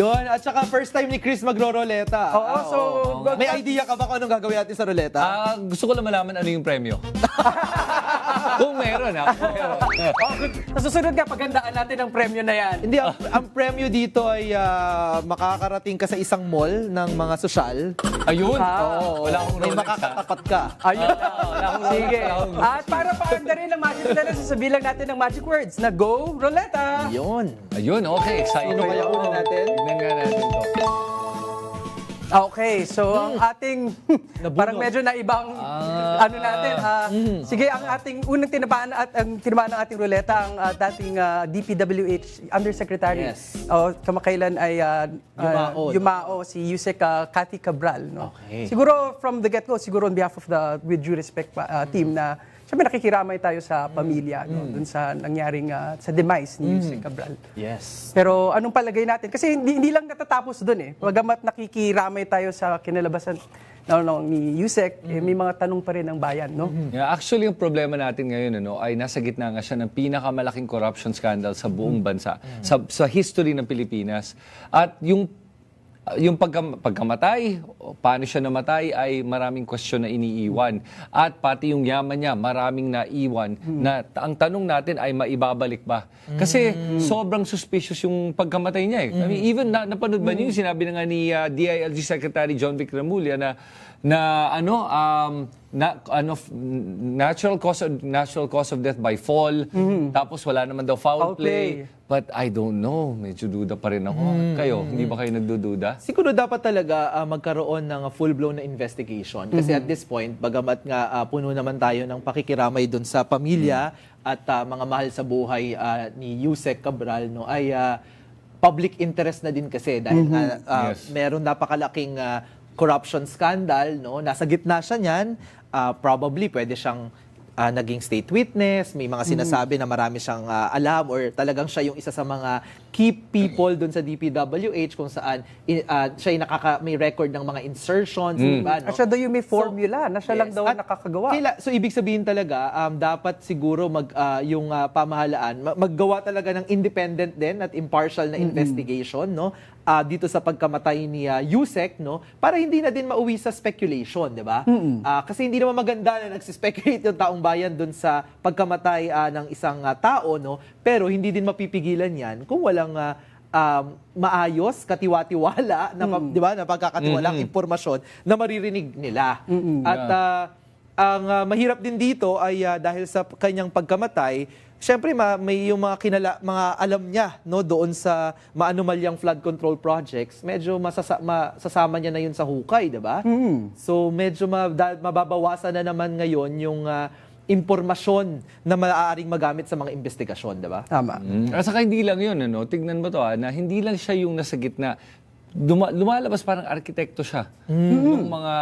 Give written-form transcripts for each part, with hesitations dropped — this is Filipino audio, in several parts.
Yun, at saka first time ni Chris magro-roleta. Oo, so... May idea ka ba kung anong gagawin natin sa roleta? Gusto ko lang malaman ano yung premyo. Kung meron, ha? Kung meron. Sa susunod nga, paghandaan natin ang premyo na yan. Hindi, ang premyo dito ay makakarating ka sa isang mall ng mga sosyal. Ayun. Oo, Wala akong may Rolex, ha? makakatapat ka. Ayun. Wala akong Rolex, Sige. wala akong- At para paanda rin ang magic na sasabihin lang natin ng magic words na Go Roleta! Yun. Ayun, okay. Excited. Sino kaya una natin? Tignan nga natin to. Okay, so ang ating parang medyo na ibang ano natin. Sige, ang ating unang tinamaan at ang tinamaan ng ating ruleta ang dating DPWH Undersecretary. Yes. Kamakailan ay yumao si Yusek Cathy Cabral, no. Okay. Siguro from the get-go, siguro on behalf of the With Due Respect team na siyempre nakikiramay tayo sa pamilya no, dun sa nangyaring sa demise ni Yusek Cabral. Yes. Pero anong palagay natin? Kasi hindi lang natatapos doon eh. Pagamat nakikiramay tayo sa kinalabasan ni Yusek, may mga tanong pa rin ng bayan, no? Yeah, actually, yung problema natin ngayon ay nasa gitna nga siya ng pinakamalaking corruption scandal sa buong bansa, sa history ng Pilipinas. At yung pagkamatay, paano siya namatay ay maraming question na iniiwan. At pati yung yaman niya, maraming naiwan na ang tanong natin ay maibabalik ba? Kasi sobrang suspicious yung pagkamatay niya eh. I mean, even napanood ba niyo yung sinabi na nga ni DILG Secretary John Vic Remulla natural cause of death by fall. Tapos wala naman daw foul play. But I don't know, medyo duda pa rin ako. Kayo, hindi ba kayo nagdududa? Siguro dapat talaga magkaroon ng full-blown na investigation. Kasi at this point, bagamat nga puno naman tayo ng pakikiramay doon sa pamilya at mga mahal sa buhay ni Yusek Cabral, no, ay public interest na din kasi dahil Yes. meron napakalaking corruption scandal, no? Nasa gitna siya niyan, probably pwede siyang naging state witness, may mga sinasabi na marami siyang alam or talagang siya yung isa sa mga key people doon sa DPWH kung saan siya yung may record ng mga insertions, diba, no? At siya daw yung may formula na siya lang daw At nakakagawa. So ibig sabihin talaga, dapat siguro yung pamahalaan maggawa talaga ng independent din at impartial na investigation, no? Dito sa pagkamatay ni Yusek, no? Para hindi na din mauwi sa speculation, di ba? Kasi hindi naman maganda na nagsispekulate yung taong bayan doon sa pagkamatay ng isang tao, no? Pero hindi din mapipigilan yan kung walang maayos, katiwa-tiwala, na, di ba, na pagkakatiwalang impormasyon na maririnig nila. At ang mahirap din dito ay dahil sa kanyang pagkamatay, siyempre may yung mga alam niya, no, doon sa maanumalyang flood control projects, medyo masasama niya na yun sa hukay, 'di ba? So medyo mababawasan na naman ngayon yung impormasyon na maaaring magamit sa mga investigasyon, 'di ba? Tama. At saka hindi lang yun, tignan mo to, na hindi lang siya yung nasa gitna. Lumalabas parang arkitekto siya ng mga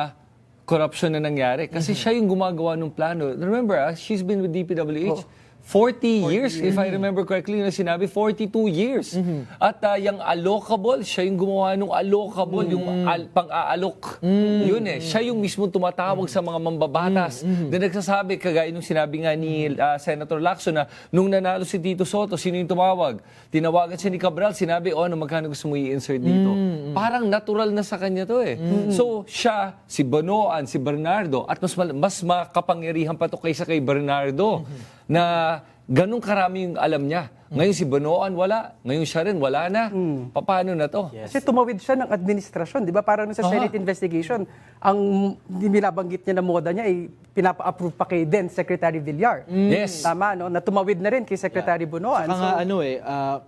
corruption na nangyari. Kasi siya yung gumagawa ng plano. Remember, she's been with DPWH 40 years, if I remember correctly, na sinabi, 42 years. At yung allocable, siya yung gumawa ng allocable, yung pang-aalok. Yun siya yung mismo tumatawag sa mga mambabatas. Na nagsasabi, kagaya nung sinabi nga ni Senator Lacson na nung nanalo si Tito Soto, sino yung tumawag? Tinawagan siya ni Cabral, sinabi, magkano gusto mo i-insert dito? Parang natural na sa kanya to So, siya, si Bonoan, si Bernardo, at mas makapangyarihan pa to kaysa kay Bernardo, na ganun karami yung alam niya. Ngayon si Bonoan wala, ngayon siya rin wala na. Paano na to? Kasi tumawid siya ng administrasyon, di ba? Parang sa Senate investigation, ang binabanggit niya na moda niya ay pinapa-approve pa kay then Secretary Villar. Yes. Tama, no? Na tumawid na rin kay Secretary Bonoan.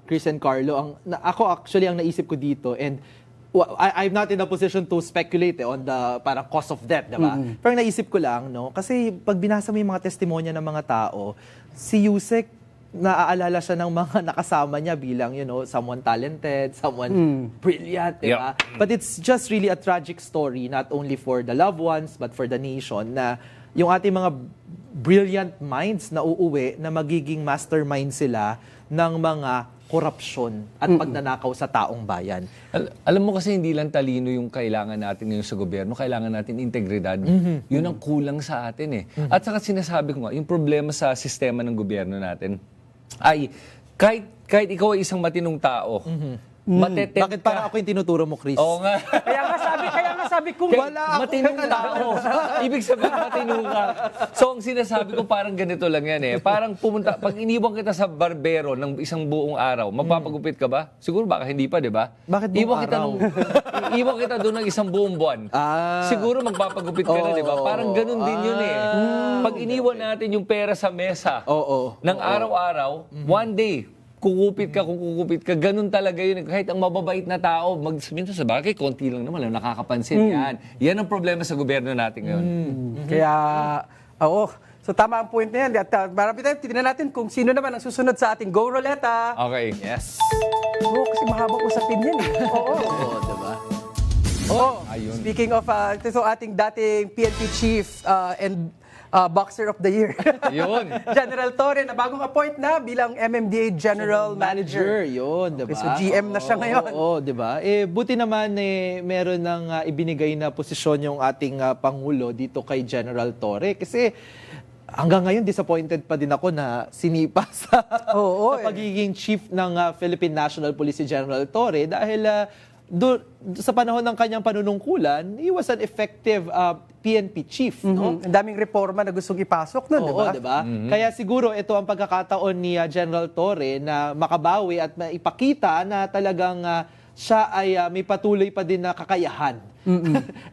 Chris and Carlo, ako actually ang naisip ko dito, and I'm not in a position to speculate on the parang cause of death, diba? Pero naisip ko lang, no? Kasi pag binasa mo yung mga testimonya ng mga tao, si Yusek, naaalala siya ng mga nakasama niya bilang, someone talented, someone brilliant, diba? But it's just really a tragic story, not only for the loved ones, but for the nation, na yung ating mga brilliant minds na uuwi na magiging mastermind sila ng mga korupsyon at pagnanakaw sa taong bayan. Alam mo kasi hindi lang talino yung kailangan natin ngayon sa gobyerno, kailangan natin integridad. Yun ang kulang sa atin At saka sinasabi ko nga, yung problema sa sistema ng gobyerno natin ay kahit ikaw ay isang matinong tao, matetempt Bakit parang ako yung tinuturo mo, Chris? Oo nga. Kaya nga sabi ko, Wala ako matinong tao. Ibig sabihin, matinong ka. So, ang sinasabi ko parang ganito lang yan eh. Parang pag iniwan kita sa barbero ng isang buong araw, magpapagupit ka ba? Siguro baka hindi pa, di ba? Bakit buong araw? Iwan kita doon ng isang buong buwan. Siguro magpapagupit ka na, di ba? Parang ganun din yun eh. Pag iniwan natin yung pera sa mesa ng araw-araw, one day, kung kukupit ka, ganun talaga yun. Kahit ang mababait na tao, minsan sa bagay, konti lang naman, nakakapansin yan. Yan ang problema sa gobyerno natin ngayon. Kaya, oo. So tama ang point na yan. At marami tayo, titignan natin kung sino naman ang susunod sa ating Go Roleta. Okay. Yes. Oo, kasi mahabang usapin yan eh. Oo. Oo, diba? Oh, speaking of, ito so ating dating PNP chief and boxer of the year. Yun. General Torre na bagong appoint na bilang MMDA General Manager. Yun, diba? Okay, so GM na siya ngayon. Oo, diba? Buti naman meron ng ibinigay na posisyon yung ating Pangulo dito kay General Torre. Kasi hanggang ngayon, disappointed pa din ako na sinipa sa pagiging chief ng Philippine National Police si General Torre dahil sa panahon ng kanyang panunungkulan, he was an effective PNP chief. No? Ang daming reforma na gustong ipasok nun, Oo, diba? diba? Kaya siguro ito ang pagkakataon ni General Torre na makabawi at maipakita na talagang siya ay may patuloy pa din na kakayahan.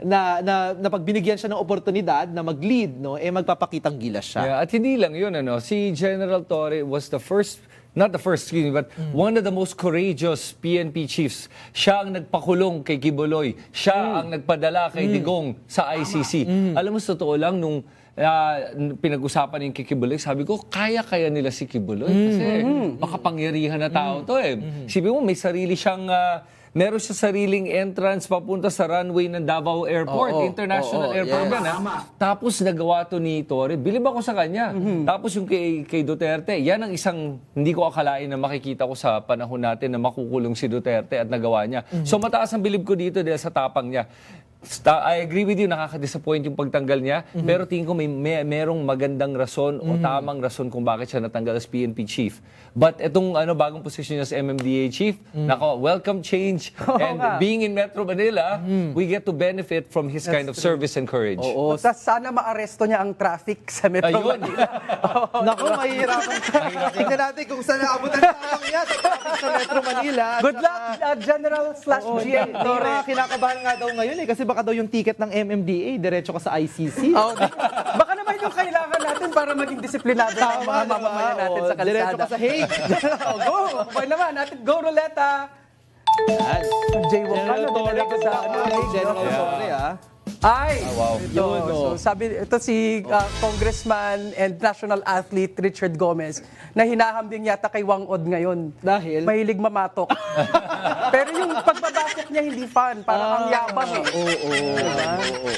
na pag binigyan siya ng oportunidad na mag-lead, no, magpapakitang gilas siya. Yeah, at hindi lang yun, si General Torre was the first, not the first, but one of the most courageous PNP chiefs. Siya ang nagpakulong kay Kibuloy. Siya ang nagpadala kay Digong sa ICC. Alam mo, sa totoo lang, nung pinag-usapan yung Kibuloy, sabi ko, kaya nila si Kibuloy. Kasi makapangyarihan na tao to eh. Sabi mo, may sarili siyang... meron siya sariling entrance papunta sa runway ng Davao Airport, International Airport yan. Tapos nagawa to ni Torre. Bilib ako sa kanya. Tapos yung kay Duterte, yan ang isang hindi ko akalain na makikita ko sa panahon natin na makukulong si Duterte at nagawa niya. So mataas ang bilib ko dito dahil sa tapang niya. I agree with you, nakaka-disappoint yung pagtanggal niya. Pero tingin ko merong magandang rason o tamang rason kung bakit siya natanggal as PNP chief. But itong bagong position niya sa MMDA chief, welcome change. And being in Metro Manila, we get to benefit from his kind of service and courage. Oo. Sana maaresto niya ang traffic sa Metro Ayun. Manila. Naku, mahihirapan. Tingnan natin kung saan naabutan ng tao niya sa Metro Manila. Good luck, General/GM Torre. Kinakabahan nga daw ngayon kasi baka daw yung ticket ng MMDA, diretso ka sa ICC. Baka naman yung kailangan natin para maging disiplinado ang mga mamamayan natin sa kalsada. Diretso ka sa Hague. Go! Okay naman, natin Go Roleta. Yan. Jaywalk ka na, dinala ko sa General Torre, Ay! wow. Ito, so sabi, ito si Congressman and National Athlete Richard Gomez na hinahambing yata kay Wang Od ngayon. Dahil? Mahilig mamatok. Pero yung pagbabatok niya hindi fun. Parang ang yabang eh.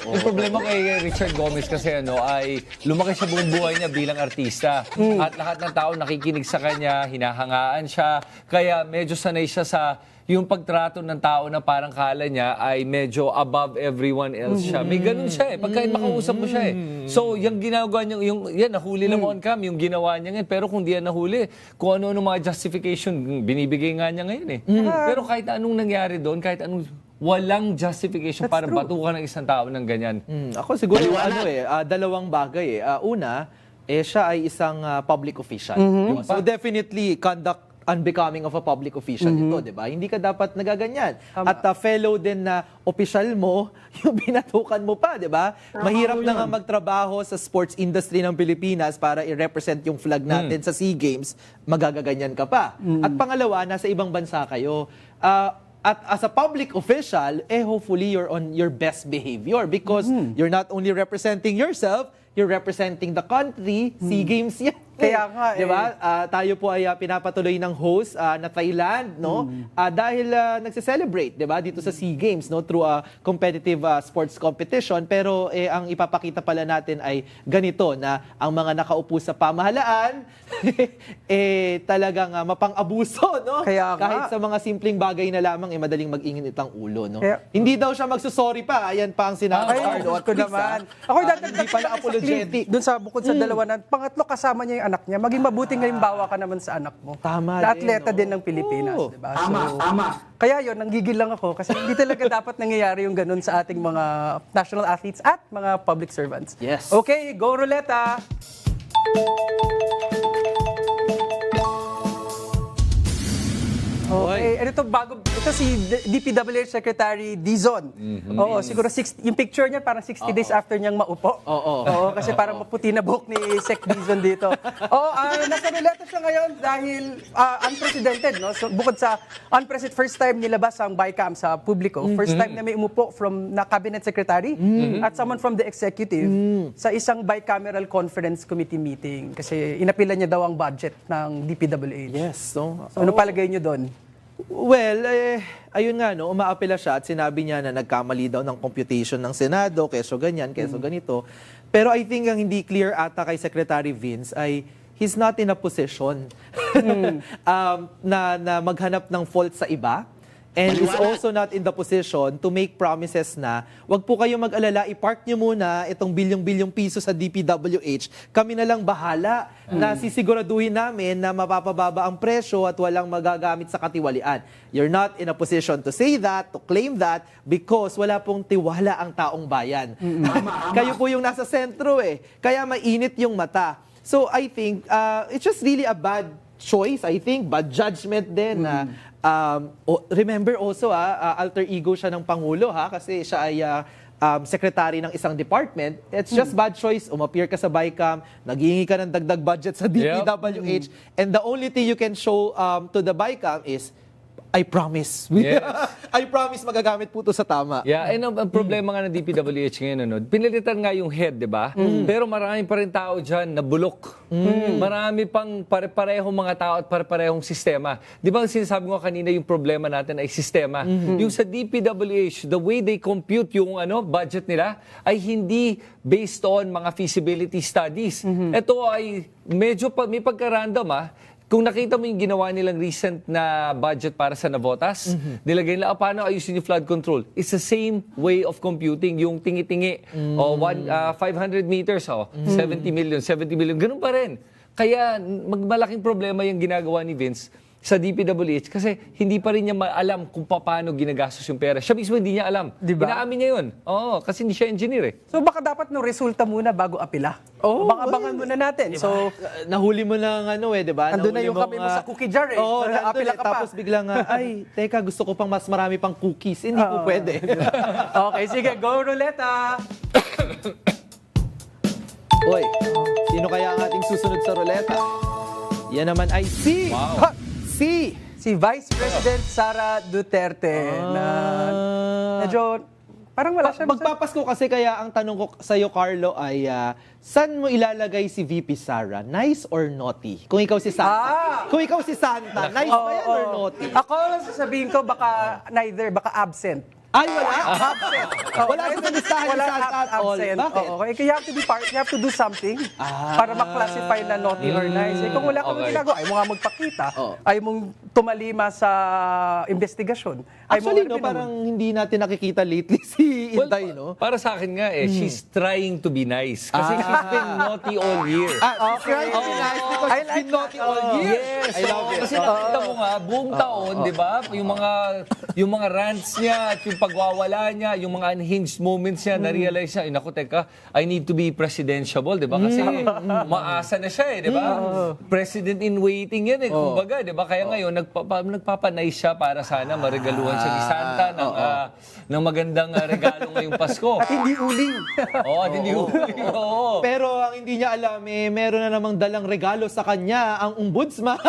Yung problema kay Richard Gomez kasi ay lumaki siya buong buhay niya bilang artista. At lahat ng tao nakikinig sa kanya, hinahangaan siya. Kaya medyo sanay siya sa yung pagtrato ng tao na parang kala niya ay medyo above everyone else siya. May ganun siya eh. Pagka makausap mo siya eh. So, yung ginagawa niya, yan, nahuli lang on cam, yung ginawa niya ngayon. Pero kung di yan nahuli, kung ano-ano mga justification, binibigay nga niya ngayon eh. Pero kahit anong nangyari doon, kahit anong walang justification para batukan ng isang tao ng ganyan. Ako siguro dalawang bagay eh. Una, siya ay isang public official. So definitely conduct unbecoming of a public official ito, di ba? Hindi ka dapat nagaganyan. At fellow din na official mo, yung binatukan mo pa, di ba? Mahirap na nga magtrabaho sa sports industry ng Pilipinas para i-represent yung flag natin sa SEA Games, magagaganyan ka pa. At pangalawa, nasa ibang bansa kayo. At as a public official, hopefully you're on your best behavior because you're not only representing yourself, you're representing the country. SEA Games yan. Kaya nga Di ba? Tayo po ay pinapatuloy ng host na Thailand, no? Dahil nagse-celebrate, di ba? Dito sa SEA Games, no? Through a competitive sports competition. Pero ang ipapakita pala natin ay ganito na ang mga nakaupo sa pamahalaan talagang mapang-abuso, no? Kaya nga. Kahit sa mga simpleng bagay na lamang madaling mag-init ang ulo, no? Hindi daw siya magsusorry pa. Ayan pa ang sinabi. Ay, ko naman. Ako hindi pala apologetic. Doon sa bukod sa dalawa na, pangatlo kasama niya yung anak niya, maging mabuting halimbawa ka naman sa anak mo. Tama na din, atleta no? din ng Pilipinas, Oo. di ba? Tama. Kaya yun, nanggigil lang ako kasi hindi talaga dapat nangyayari yung ganun sa ating mga national athletes at mga public servants. Yes. Okay, go Ruleta! Okay, ano ito si DPWH Secretary Dizon. Oo, siguro yung picture niya parang 60 days after niyang maupo. Oo, kasi parang maputi na buhok ni Sec Dizon dito. Oo, nasa ruleta siya ngayon dahil unprecedented, no? So, bukod sa unprecedented, first time nilabas ang BICAM sa publiko, first time na may umupo from na cabinet secretary at someone from the executive sa isang bicameral conference committee meeting kasi inapila niya daw ang budget ng DPWH. Yes. No? So, ano palagay niyo doon? Well, ayun nga, no, umaapela siya at sinabi niya na nagkamali daw ng computation ng Senado, keso ganyan, keso ganito. Pero I think ang hindi clear ata kay Secretary Vince ay he's not in a position na maghanap ng fault sa iba. And is also not in the position to make promises na wag po kayo mag-alala, i-park nyo muna itong bilyong-bilyong piso sa DPWH. Kami na lang bahala na sisiguraduhin namin na mapapababa ang presyo at walang magagamit sa katiwalian. You're not in a position to say that, to claim that, because wala pong tiwala ang taong bayan. Kayo po yung nasa sentro eh. Kaya mainit yung mata. So I think it's just really a bad choice, I think, bad judgment din na remember also alter ego siya ng Pangulo kasi siya ay secretary ng isang department. It's just bad choice. Umappear ka sa BICAM, naghihingi ka ng dagdag budget sa DPWH, and the only thing you can show to the BICAM is I promise. Yes. I promise magagamit po to sa tama. Yeah, and ang problema nga ng DPWH ngayon, pinalitan nga yung head, di ba? Pero marami pa rin tao dyan na bulok. Marami pang pare-parehong mga tao at pare-parehong sistema. Di ba ang sinasabi ko kanina yung problema natin ay sistema? Yung sa DPWH, the way they compute yung budget nila ay hindi based on mga feasibility studies. Ito ay medyo may pagka-random Kung nakita mo yung ginawa nilang recent na budget para sa Navotas, nilagay nila, paano ayusin yung flood control? It's the same way of computing, yung tingi-tingi. 500 meters, 70 million, ganun pa rin. Kaya malaking problema yung ginagawa ni Vince sa DPWH kasi hindi pa rin niya alam kung paano ginagastos yung pera. Siya mismo hindi niya alam. Diba? Inaamin niya yun. Oo, kasi hindi siya engineer So baka dapat no resulta muna bago apila. Abangan muna natin. Diba? So nahuli mo ng di ba? andun na Nahuli yung mong, kami mo sa cookie jar eh. Oo, Apila ka pa. tapos biglang, ay, teka, gusto ko pang mas marami pang cookies. Hindi po pwede. Okay, sige, go Ruleta! Hoy, sino kaya ang ating susunod sa ruleta? Yan naman ay si... Wow. Si Vice President Sara Duterte na medyo parang wala siya. Magpapasko kasi kaya ang tanong ko sa iyo, Carlo, ay saan mo ilalagay si VP Sara? Nice or naughty? Kung ikaw si Santa. Kung ikaw si Santa, nice ba yan or naughty? Ako lang sasabihin ko baka neither, baka absent. Ay, wala? Absent. Wala sa listahan ni Santa at all. Absent. Bakit? Okay, you have to be you have to do something para ma-classify na naughty or nice. Kung wala kang ginagawa, ay mo nga magpakita, ay mong tumalima sa investigasyon. Actually, parang hindi natin nakikita lately si Inday, no? Para sa akin nga she's trying to be nice. Kasi she's been naughty all year. She's trying to be nice because she's been naughty all year. Yes. I love it. Kasi nakita mo nga, buong taon, di ba? Yung mga rants niya at yung pagwawala niya, yung mga unhinged moments niya, na-realize niya, naku, teka, I need to be presidentiable, di ba? Kasi maasa na siya di ba? President in waiting yan kumbaga, di ba? Kaya ngayon, nagpapanay siya para sana maregaluhan siya ni Santa ng magandang regalo ngayong Pasko. At hindi uling. At hindi uling. Oo. Pero ang hindi niya alam, meron na namang dalang regalo sa kanya ang ombudsman.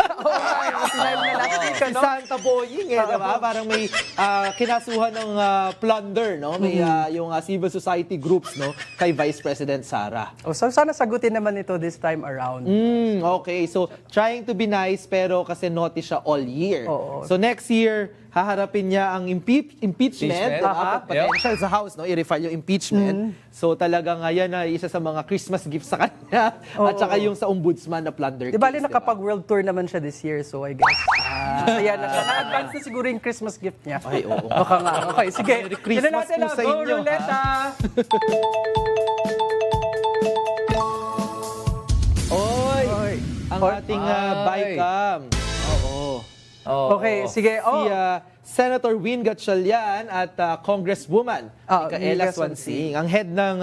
Si Santa Boying, di ba? Parang may kinasuhan ng plunder, no? May yung civil society groups, no? Kay Vice President Sara. So sana sagutin naman ito this time around. Okay, so trying to be nice pero kasi naughty siya all year. Oo. So next year, haharapin niya ang impeachment. Potential sa House, no? I-refile yung impeachment. So talagang yan na isa sa mga Christmas gifts sa kanya. At saka yung sa ombudsman na plunder Di ba, case. nakapag-world tour naman siya this year, so I guess. Masaya na siya. Na-advance na siguro yung Christmas gift niya. Ay, oo. Baka nga. Okay, sige. Merry Christmas Yan na natin po na. sa Go, inyo, Ruleta! Oy! Oy. ating BICAM. Oo. Okay, sige. Si Senator Win Gatchalian at Congresswoman Micaela Micaela Swansing, ang head ng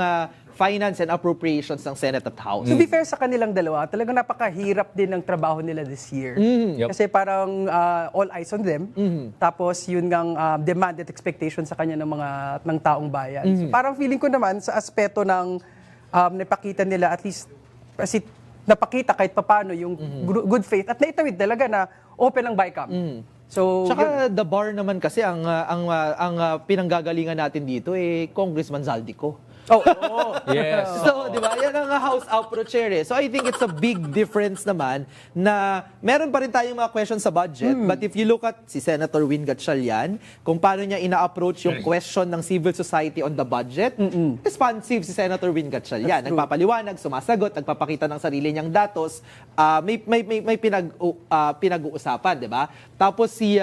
Finance and Appropriations ng Senate at House. To be fair sa kanilang dalawa, talagang napakahirap din ng trabaho nila this year. Yep. Kasi parang all eyes on them. Tapos yun ngang demand at expectation sa kanya ng taong bayan. So parang feeling ko naman sa aspeto ng napakita nila, at least kasi napakita kahit papano yung good faith at naitawid talaga na open ang BICAM. So Tsaka the bar naman kasi ang pinanggagalingan natin dito Congressman Zaldico. Yes. So, di ba? Yan ang House approach here. So, I think it's a big difference naman na meron pa rin tayong mga questions sa budget. But if you look at si Senator Win Gatchalian, kung paano niya ina-approach yung question ng civil society on the budget, responsive si Senator Win Gatchalian. Nagpapaliwanag, sumasagot, nagpapakita ng sarili niyang datos, may pinag-uusapan, di ba? Tapos si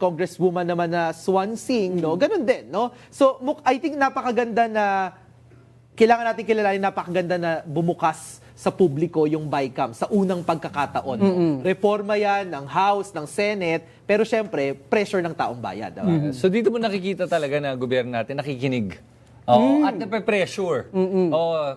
Congresswoman naman na Swansing, no? Ganun din, no? So, I think napakaganda na kailangan natin kilalanin, napakaganda na bumukas sa publiko yung BICAM sa unang pagkakataon. Reforma yan ng House, ng Senate, pero syempre, pressure ng taong bayan. Diba? So dito mo nakikita talaga na gobyerno natin nakikinig. At nape-pressure.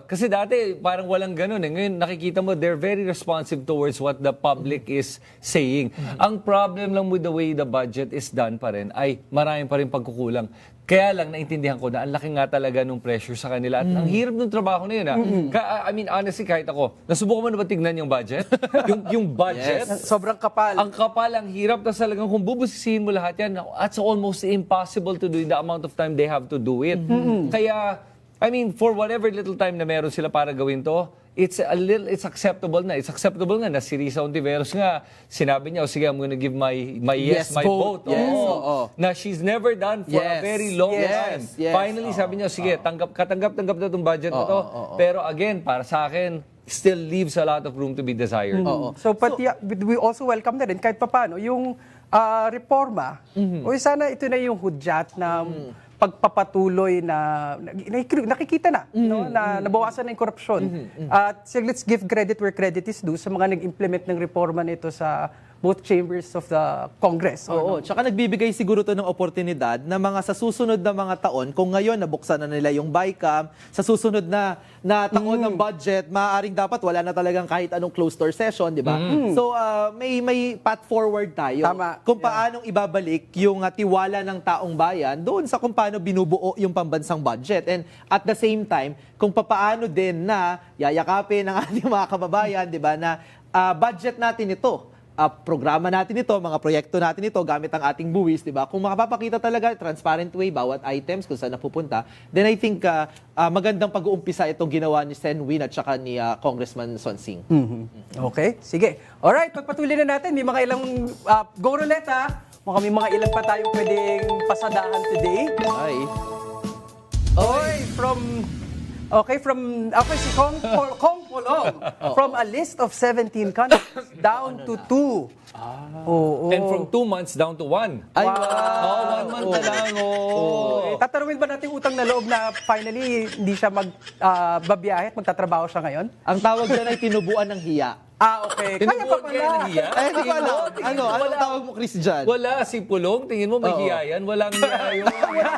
Kasi dati parang walang ganun. Ngayon nakikita mo, they're very responsive towards what the public is saying. Ang problem lang with the way the budget is done pa rin ay maraming pa rin pagkukulang. Kaya lang naintindihan ko na ang laki nga talaga nung pressure sa kanila. At ang hirap ng trabaho na yun. I mean, honestly, kahit ako, nasubukan mo na ba tignan yung budget? yung budget? Yes. Sobrang kapal. Ang kapal, ang hirap. Tapos talagang kung bubusisihin mo lahat yan, it's almost impossible to do in the amount of time they have to do it. Kaya, I mean, for whatever little time na meron sila para gawin to, it's acceptable na. It's acceptable nga na si Risa Ontiveros nga, sinabi niya, sige, I'm gonna give my yes, my vote. Yes. Na she's never done for a very long time. Yes. Finally, sabi niya, sige, katanggap na itong budget na to. Pero again, para sa akin, still leaves a lot of room to be desired. So, we also welcome na rin kahit papano yung reforma. O sana ito na yung hudyat na pagpapatuloy na nakikita na, no, na nabawasan na yung korupsyon. At let's give credit where credit is due sa mga nag-implement ng reforma nito sa both chambers of the Congress. Tsaka nagbibigay siguro to ng oportunidad na sa susunod na mga taon, kung ngayon nabuksan na nila yung BICAM, sa susunod na taon ng budget, maaaring dapat wala na talagang kahit anong closed-door session, di ba? So, may path forward tayo. Tama. Kung paanong ibabalik yung tiwala ng taong bayan doon sa kung paano binubuo yung pambansang budget. And at the same time, kung paano din na yayakapin ng ating mga kababayan, di ba, na budget natin ito, programa natin ito, mga proyekto natin ito, gamit ang ating buwis, di ba? Kung makapapakita talaga, transparent way, bawat items kung saan napupunta, then I think magandang pag-uumpisa itong ginawa ni Sen Win at saka ni Congressman Swansing. Okay, sige. Alright, pagpatuloy na natin. May mga ilang go ruleta. May mga ilan pa tayong pwedeng pasadahan today. Ay. Si Kong Polong. From a list of 17 countries down to 2. And from 2 months down to 1. Ay, wow. 1 month na lang. Tatanungin ba natin utang na loob na finally hindi siya magbabiyahe at magtatrabaho siya ngayon? Ang tawag dyan ay tinubuan ng hiya. Okay. Kaya pa pala. Hindi ko alam. Ano tawag mo, Chris, dyan? Wala. Si Pulong, tingin mo may hiya yan? Walang hiya yun. Wala.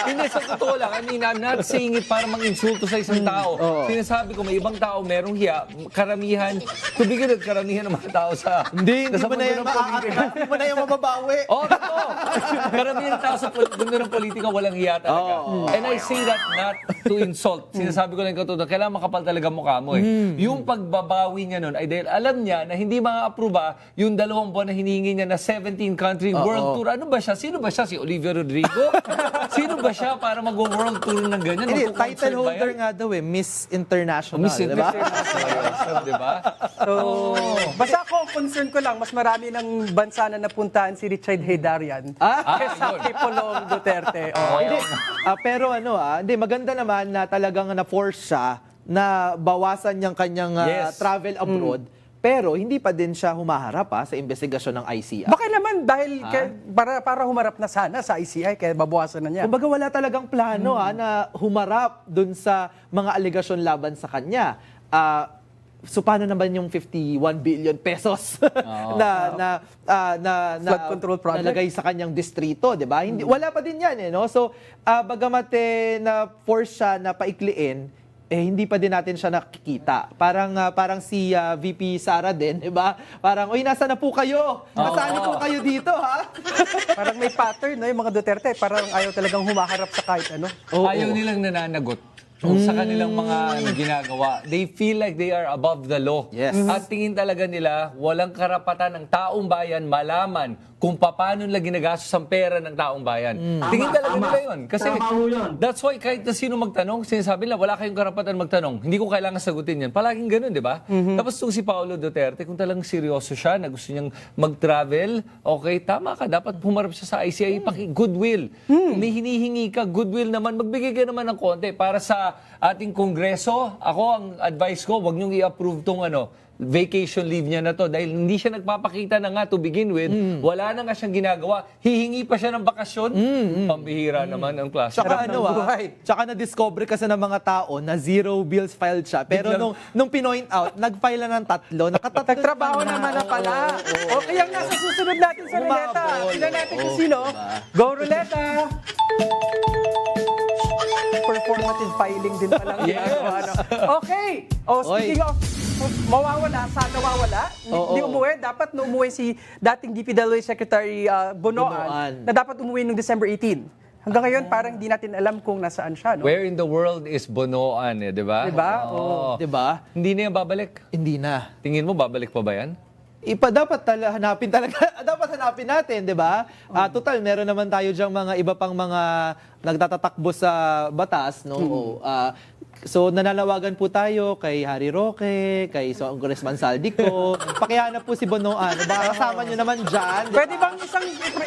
Hindi, sa totoo lang. I mean, I'm not saying it para mang-insulto sa isang tao. Sinasabi ko, may ibang tao merong hiya. Karamihan, to begin with, karamihan ng mga tao sa... Hindi mo na yan maaakit. Hindi mo na yan mababawi. Totoo. Karamihan ng tao sa mundo ng politika walang hiya talaga. And I say that not to insult. Sinasabi ko lang katuto, kailangan makapal talaga mukha mo Yung pagbabawi niya nun ay dahil alam niya na hindi ma-aproba yung 2 buwan na hinihingi niya na 17-country world tour. Ano ba siya? Sino ba siya? Si Olivia Rodrigo? Sino ba siya para mag-world tour ng ganyan? Hindi, title holder nga daw Miss International. Miss International, di ba? So, basta ako, concern ko lang, mas marami ng bansa na napuntahan si Richard Heydarian kaysa kay Polong Duterte. Hindi, pero hindi, maganda naman na talagang na-force siya na bawasan niyang kanyang travel abroad. Pero hindi pa din siya humaharap sa investigasyon ng ICI. Baka naman dahil para humarap na sana sa ICI kaya babawasan na niya. Kumbaga wala talagang plano na humarap dun sa mga alegasyon laban sa kanya. So paano naman yung 51 billion pesos na Flood control project. nalagay sa kanyang distrito, 'di ba? Hindi wala pa din 'yan no. So bagamat na force siya na paikliin, hindi pa din natin siya nakikita. Parang si VP Sara din, 'di ba? Parang nasa na po kayo? Nasaan po kayo dito, ha? Parang may pattern, no? Yung mga Duterte, parang ayaw talagang humaharap sa kahit ano. Ayaw nilang nananagot sa kanilang mga ginagawa. They feel like they are above the law. Yes. At tingin talaga nila, walang karapatan ng taong bayan malaman kung paano nila ginagastos ang pera ng taong bayan. Tingin talaga nila yun. Kasi that's why kahit na sino magtanong, sinasabi nila, wala kayong karapatan magtanong. Hindi ko kailangan sagutin yan. Palaging ganun, di ba? Tapos itong si Paolo Duterte, kung talagang seryoso siya, na gusto niyang mag-travel, okay, tama ka. Dapat pumarap siya sa ICI, goodwill. May hinihingi ka, goodwill naman. Magbigay ka naman ng konti para sa ating kongreso. Ako, ang advice ko, wag niyong i-approve tong vacation leave niya na to dahil hindi siya nagpapakita na nga to begin with. Wala na nga siyang ginagawa. Hihingi pa siya ng bakasyon. Pambihira naman ang klase. Tsaka buhay. tsaka na-discover kasi ng mga tao na zero bills filed siya. Pero nung pinoint out, nag-file na ng 3. Nakatatlo Nagtrabaho naman na pala. O kaya nga sa susunod natin sa ruleta. Tingnan natin kung sino. Go ruleta! Performative filing din pala. Yes. Okay. Speaking of mawawala, sana nawawala. Hindi umuwi. Dapat na umuwi si dating DPWH Secretary Bonoan na dapat umuwi noong December 18. Hanggang ngayon, parang hindi natin alam kung nasaan siya. No? Where in the world is Bonoan, di ba? Diba? Di ba? Hindi na yan babalik. Hindi na. Tingin mo, babalik pa ba yan? Dapat hanapin talaga. Dapat hanapin natin, 'di ba? Total, meron naman tayo diyang mga iba pang mga nagtatatakbo sa batas, no? So nananawagan po tayo kay Harry Roque, kay Congressman Saldico. Pakihanap po si Bonoan. Baka kasama niyo naman diyan. Pwede bang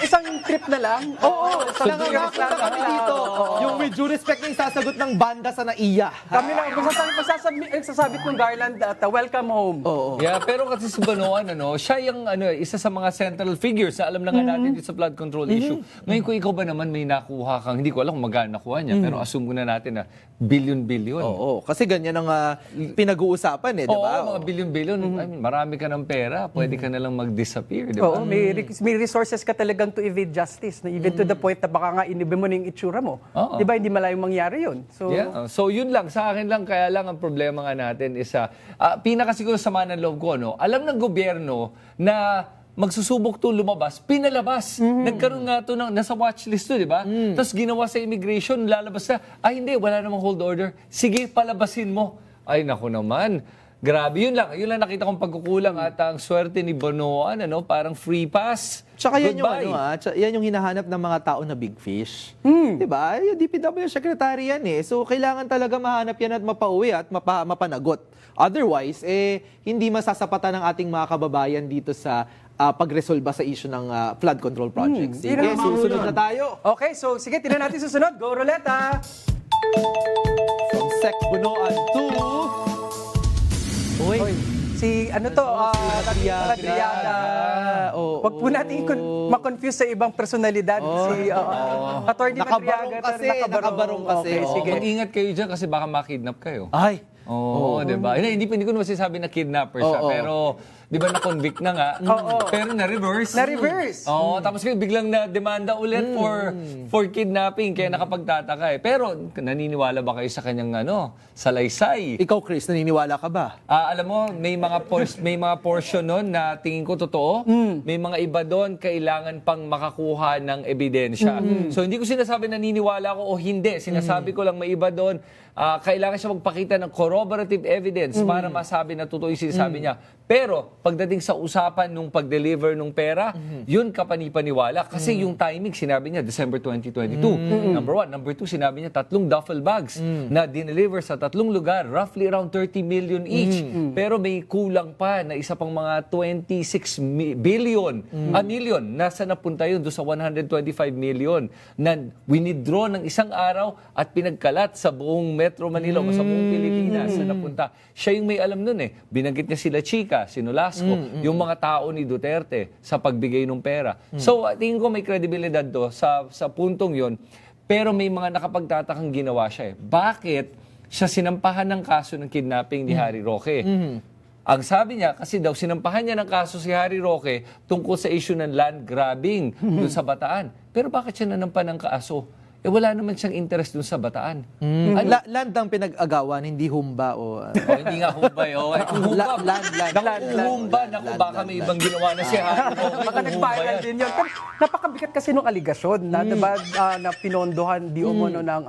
isang trip na lang? Oo. Nakakita kami dito. Yung with due respect na sasagot ng banda sa NAIA. Kami lang, sasabit ng garland at welcome home. Yeah, pero kasi si Bonoan, siya yung isa sa mga central figures na alam na nga natin dito sa flood control issue. Ngayon kung ikaw ba naman may nakuha kang, hindi ko alam kung magkano nakuha niya, pero assume muna natin na billion-billion. Oo, kasi ganyan ang pinag-uusapan, di ba? Oo, mga billion-billion. I mean, marami ka ng pera, pwede ka na lang mag-disappear, di ba? Oo, may resources ka talagang to evade justice, no? Even to the point na baka nga inibi mo na yung itsura mo. Di ba, hindi malayong mangyari yun. So, yeah. So yun lang, sa akin lang, kaya lang ang problema nga natin is, pinakasiguro sama ng loob ko, alam ng gobyerno na magsusubok to lumabas, pinalabas. Nagkaroon nga to nasa watchlist to, di ba? Tapos ginawa sa immigration, lalabas na, hindi, wala namang hold order. Sige, palabasin mo. Ay, naku naman. Grabe, yun lang nakita kong pagkukulang at ang swerte ni Bonoan, parang free pass. Tsaka yan Goodbye. yan yung hinahanap ng mga tao na big fish. 'Di ba? Yung DPW secretary yan eh. So kailangan talaga mahanap yan at mapauwi at mapanagot. Otherwise, hindi masasapatan ng ating mga kababayan dito sa pagresolba sa issue ng flood control projects. Sige, susunod na tayo. Okay, so sige, tignan natin susunod. Go Ruleta! From Sec Bonoan to... Hoy, si Radriaga. Wag po natin ma-confuse sa ibang personalidad. Si Attorney Radriaga. Nakabarong kasi. Okay, sige. Mag-ingat kayo dyan kasi baka makidnap kayo. Ay! Di ba? Hindi ko naman sinasabi na kidnapper siya, pero di ba na-convict na nga, pero na-reverse. Na-reverse. Tapos biglang na-demanda ulit for kidnapping, kaya nakapagtataka eh. Pero naniniwala ba kayo sa kanyang salaysay? Ikaw, Chris, naniniwala ka ba? Alam mo, may mga portion nun na tingin ko totoo. May mga iba doon kailangan pang makakuha ng ebidensya. So hindi ko sinasabi naniniwala ko o hindi. Sinasabi ko lang may iba doon kailangan siya magpakita ng corroborative evidence para masabi na totoo yung sinasabi niya. Pero pagdating sa usapan nung pag-deliver ng pera, yun kapanipaniwala. Kasi yung timing, sinabi niya, December 2022. Number 1. Number 2, sinabi niya 3 duffel bags na dineliver sa 3 lugar, roughly around 30 million each. Pero may kulang pa na isa pang mga 26 million nasa napunta yun doon sa 125 million na winidraw ng isang araw at pinagkalat sa buong Metro Manila o sa buong Pilipinas na napunta. Siya yung may alam nun eh. Binanggit niya sila Chica, si Nolasco, yung mga tao ni Duterte sa pagbigay ng pera. So, tingin ko may kredibilidad do sa puntong yon. Pero may mga nakapagtatakang ginawa siya eh. Bakit siya sinampahan ng kaso ng kidnapping ni Harry Roque? Ang sabi niya, kasi daw sinampahan niya ng kaso si Harry Roque tungkol sa issue ng land grabbing dun sa Bataan. Pero bakit siya nanampan ng kaso? Wala naman siyang interest dun sa Bataan. Land ang pinag-agawan, hindi humba o... Hindi nga humbay. Kung humba, humba, naku, baka may ibang ginawa na si Harry Roque. Baka nag-viral din yun. Napakabigat kasi nung aligasyon na, diba, na pinondohan di umano ng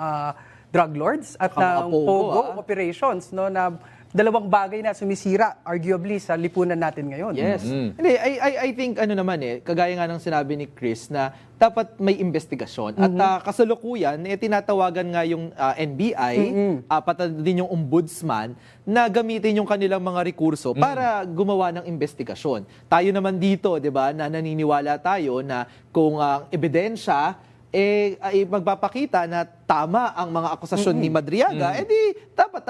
drug lords at ng Pogo operations, no, na dalawang bagay na sumisira arguably sa lipunan natin ngayon. Yes. Hindi, I think ano naman kagaya nga ng sinabi ni Chris na dapat may investigasyon. At kasalukuyan, tinatawagan nga yung NBI, pati din yung ombudsman, na gamitin yung kanilang mga rekurso para gumawa ng investigasyon. Tayo naman dito, di ba, na naniniwala tayo na kung ang ebidensya ay magpapakita na tama ang mga akusasyon ni Madriaga, edi dapat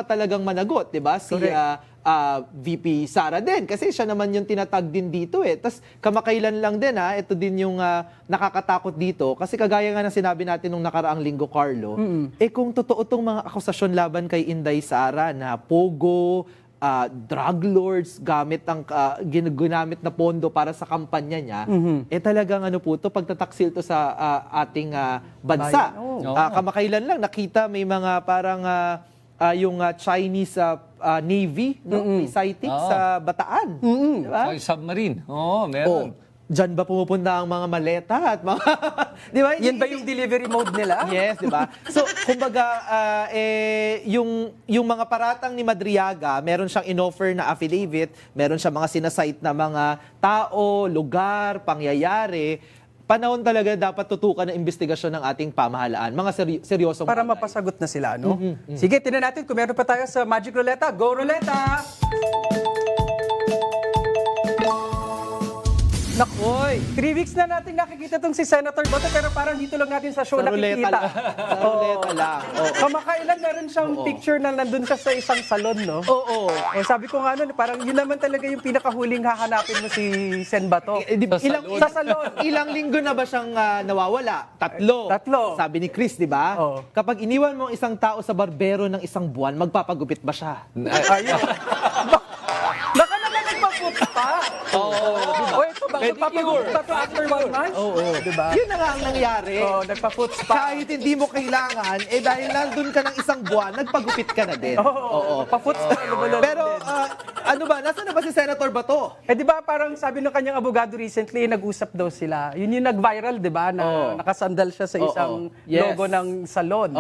talagang managot, 'di ba? Si VP Sara din kasi siya naman yung tinatag din dito Tas kamakailan lang din ito din yung nakakatakot dito kasi kagaya nga ng sinabi natin nung nakaraang linggo, Carlo, kung totoo tong mga akusasyon laban kay Inday Sara na pogo, drug lords, ginamit na pondo para sa kampanya niya, talagang pagtataksil to sa ating bansa. Kamakailan lang nakita may mga parang yung Chinese Navy, may sighting sa Bataan. Diba? Submarine. Meron. Diyan ba pumupunta ang mga maleta at mga... di ba? Yan ba yung delivery mode nila? Yes, di ba? So, kumbaga, yung mga paratang ni Madriaga, meron siyang inoffer na affidavit, meron siyang mga sinasite na mga tao, lugar, pangyayari. Panahon talaga dapat tutukan ng investigasyon ng ating pamahalaan. Mga seryosong Para bagay. mapasagot na sila, no? Sige, tingnan natin kung meron pa tayo sa Magic Roulette. Go, Roulette! Nakoy, 3 weeks na natin nakikita tong si Senator Boto pero parang dito lang natin sa show Sa ruleta nakikita. lang. Sa ruleta lang. Kamakailan meron siyang picture na nandun siya sa isang salon, no? Oo. Sabi ko nga nun, parang yun naman talaga yung pinakahuling hahanapin mo si Sen Bato. Sa salon. Ilang linggo na ba siyang nawawala? 3. Sabi ni Chris, di ba? Oo. Kapag iniwan mo ang isang tao sa barbero ng isang buwan, magpapagupit ba siya? Ayun. Baka naman nagpa-foot pa. O ito ba, nagpapagupit pa to after 1 month? Oo. Diba? Yun na nga ang nangyari. Nagpa-foot spa. Kahit hindi mo kailangan, dahil nandun ka ng isang buwan, nagpagupit ka na din. Oo. Pa-foot spa. Pero, nasaan na ba si Senator Bato? Di ba parang sabi ng kanyang abogado recently, nag-usap daw sila. Yun yung nag-viral, di ba? Na nakasandal siya sa isang logo ng salon.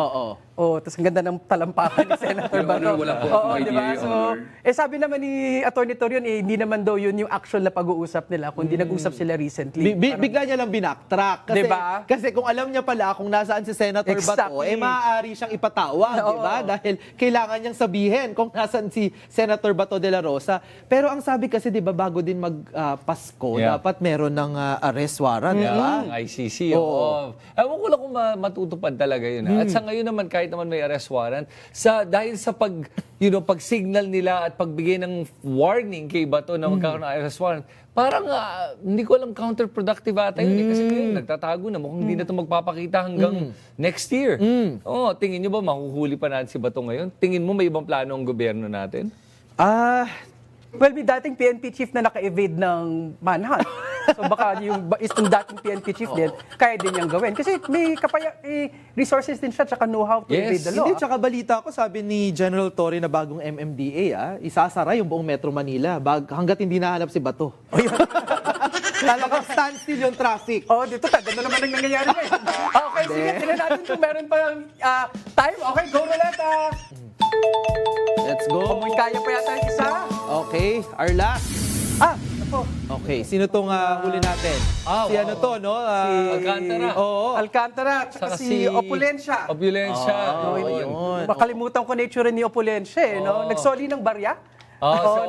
Tapos ang ganda ng talampakan ni Senator Bato. Di ba? So, sabi naman ni Atty. Torion, hindi naman daw yun yung actual na pag-uusap nila, kundi nag-usap sila recently. Bigla niya lang binaktrack. Kasi, diba? Kasi kung alam niya pala kung nasaan si Senator Bato, maaari siyang ipatawag, di ba? Dahil kailangan niyang sabihin kung nasaan si Senator Bato de la Rosa. Pero ang sabi kasi, di ba, bago din mag-Pasko, dapat meron ng arrest warrant, di ba? ICC, Ewan ko lang kung matutupad talaga yun. At sa ngayon naman, kahit naman may arrest warrant, dahil sa pag-signal nila at pagbigay ng warning kay Bato na magkakaroon ng arrest warrant, parang hindi ko alam counterproductive ata yun. Kasi ngayon, nagtatago na. Mukhang hindi na ito magpapakita hanggang next year. Tingin nyo ba mahuhuli pa natin si Bato ngayon? Tingin mo may ibang plano ang gobyerno natin? Well, may dating PNP chief na naka-evade ng manhunt. So baka yung dating PNP chief din, kaya din niyang gawin. Kasi may resources din siya, tsaka know-how to evade the law. Hindi, tsaka balita ko, sabi ni General Torre na bagong MMDA, isasara yung buong Metro Manila hanggat hindi nahanap si Bato. Talagang standstill yung traffic. Dito tagal na naman ang nangyayari ngayon. Okay, sige, tingnan natin kung meron pa time. Okay, go Roleta! Let's go. Kung kaya pa yata yung isa. Okay, our last. Ako. Okay, sino tong huli natin? Si ano to, no? Alcantara. Oo. Alcantara, tsaka si Opulensya. Opulensya. Yun. Makalimutan ko na itsura ni Opulensya, no? Nagsoli ng barya.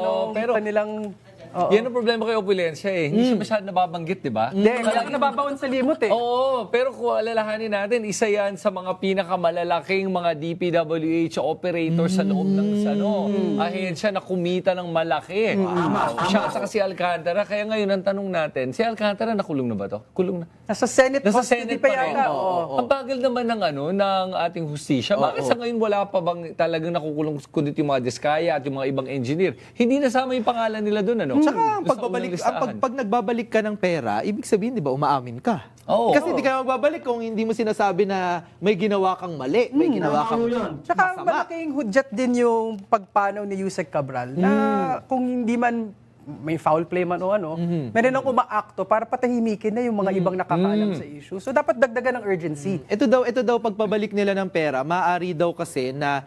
Nung pero kanilang Yan ang problema kay Opulensya eh. Hindi siya masyadong nababanggit, di ba? Hindi, lagi nababaon sa limot eh. Oo, pero kung alalahanin natin, isa yan sa mga pinakamalalaking mga DPWH operators sa loob ng ahensya na kumita ng malaki. Siya at saka si Alcantara. Kaya ngayon ang tanong natin, si Alcantara nakulong na ba to? Kulong na. Nasa Senate Nasa custody Senate pa pa rin. yata. Ang bagal naman ng ng ating hustisya. Bakit sa ngayon wala pa bang talagang nakukulong kundi yung mga Diskaya at yung mga ibang engineer? Hindi nasama yung pangalan nila doon, ano? Tsaka ang Doon sa pagbabalik, unang listahan. pag nagbabalik ka ng pera, ibig sabihin, di ba, umaamin ka. Oo. Kasi hindi ka na magbabalik kung hindi mo sinasabi na may ginawa kang mali, may ginawa kang Tsaka masama. malaking hudyat din yung pagpanaw ni Yusek Cabral na kung hindi man may foul play man o meron nang umaakto para patahimikin na yung mga ibang nakakaalam sa issue. So dapat dagdagan ng urgency. Ito daw pagpabalik nila ng pera, maaari daw kasi na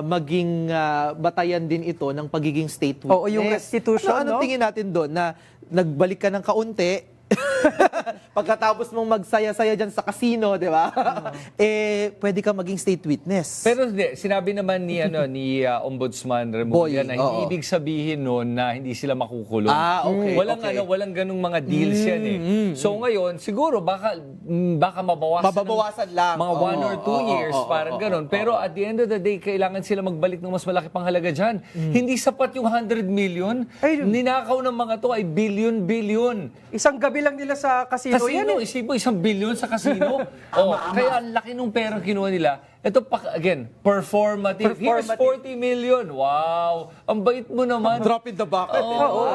maging batayan din ito ng pagiging state witness. Oo, yung restitution, Ano no? tingin natin doon na nagbalik ka ng kaunti, pagkatapos mong magsaya-saya dyan sa casino, di ba? Pwede ka maging state witness. Pero hindi, sinabi naman ni Ombudsman Remulla Boy, na hindi oo. ibig sabihin noon na hindi sila makukulong. Okay, Walang okay. walang ganung mga deals yan eh. So ngayon, siguro baka mabawasan Mababawasan lang. mga 1 or 2 years, parang ganun. Pero at the end of the day, kailangan sila magbalik ng mas malaki pang halaga dyan. Hindi sapat yung 100 million. Ay, Ninakaw ng mga to ay billion-billion. Isang gabi lang nila sa casino, yan Casino, eh. isip mo, 1 billion sa casino. Kaya ang laki nung perang kinuha nila. Ito pa, again, performative. Here's 40 million. Wow! Ang bait mo naman. Drop in the bucket. Oo.